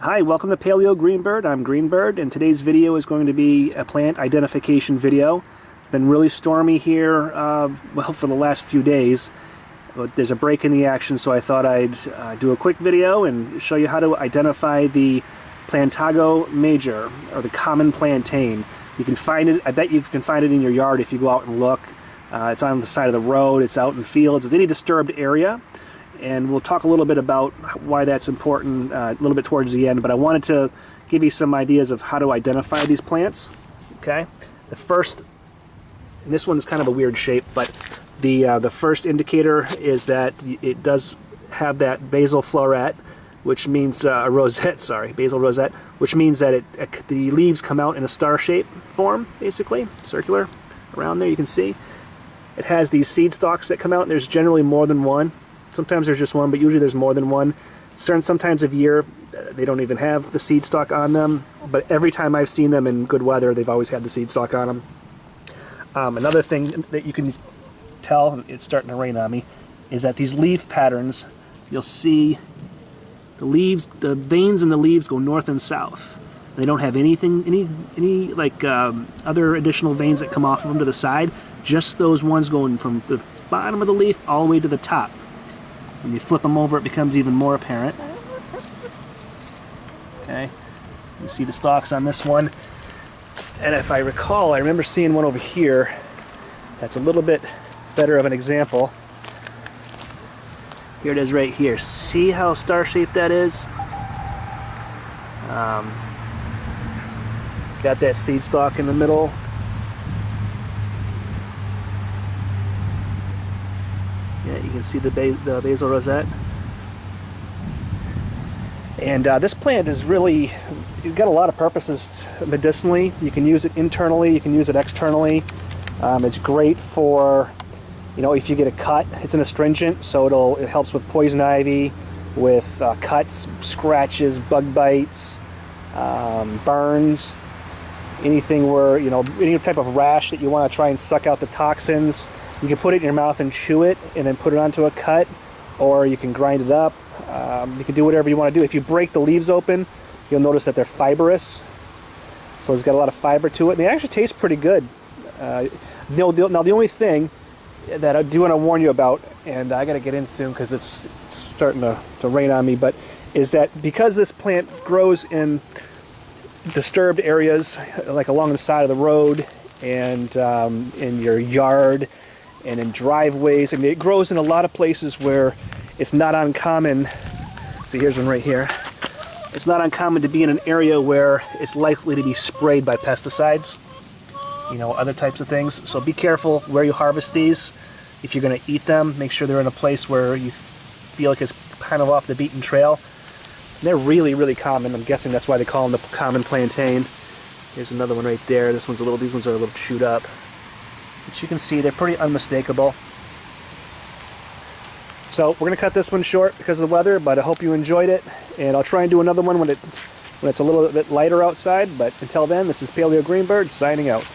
Hi, welcome to Paleo Greenbird. I'm Greenbird, and today's video is going to be a plant identification video. It's been really stormy here, well, for the last few days. But there's a break in the action, so I thought I'd do a quick video and show you how to identify the Plantago major, or the common plantain. You can find it, I bet you can find it in your yard if you go out and look. It's on the side of the road, it's out in fields, it's any disturbed area. And we'll talk a little bit about why that's important a little bit towards the end, but I wanted to give you some ideas of how to identify these plants. Okay, the first, and this one's kind of a weird shape, but the first indicator is that it does have that basal floret, which means rosette, sorry, basal rosette, which means that the leaves come out in a star shape form, basically, circular. Around there you can see. It has these seed stalks that come out, and there's generally more than one. Sometimes there's just one, but usually there's more than one. Certain times of year, they don't even have the seed stalk on them, but every time I've seen them in good weather, they've always had the seed stalk on them. Another thing that you can tell, it's starting to rain on me, is that these leaf patterns, you'll see the leaves, the veins in the leaves go north and south. They don't have anything, any like other additional veins that come off of them to the side, just those ones going from the bottom of the leaf all the way to the top. When you flip them over, it becomes even more apparent. Okay, you see the stalks on this one. And if I recall, I remember seeing one over here that's a little bit better of an example. Here it is right here. See how star-shaped that is? Got that seed stalk in the middle. Yeah, you can see the basal rosette. And this plant is really, it's got a lot of purposes medicinally. You can use it internally, you can use it externally. It's great for, you know, if you get a cut. It's an astringent, so it helps with poison ivy, with cuts, scratches, bug bites, burns, anything where, you know, any type of rash that you want to try and suck out the toxins. You can put it in your mouth and chew it and then put it onto a cut, or you can grind it up. You can do whatever you want to do. If you break the leaves open, you'll notice that they're fibrous. So it's got a lot of fiber to it. And they actually taste pretty good. Now the only thing that I do want to warn you about, and I got to get in soon because it's starting to rain on me, but is that because this plant grows in disturbed areas, like along the side of the road and in your yard, and in driveways. I mean, it grows in a lot of places where it's not uncommon. See, here's one right here. It's not uncommon to be in an area where it's likely to be sprayed by pesticides, you know, other types of things. So be careful where you harvest these. If you're going to eat them, make sure they're in a place where you feel like it's kind of off the beaten trail. And they're really, really common. I'm guessing that's why they call them the common plantain. Here's another one right there. These ones are a little chewed up. But you can see they're pretty unmistakable. So we're going to cut this one short because of the weather, but I hope you enjoyed it. And I'll try and do another one when it's a little bit lighter outside. But until then, this is Paleo Greenbird signing out.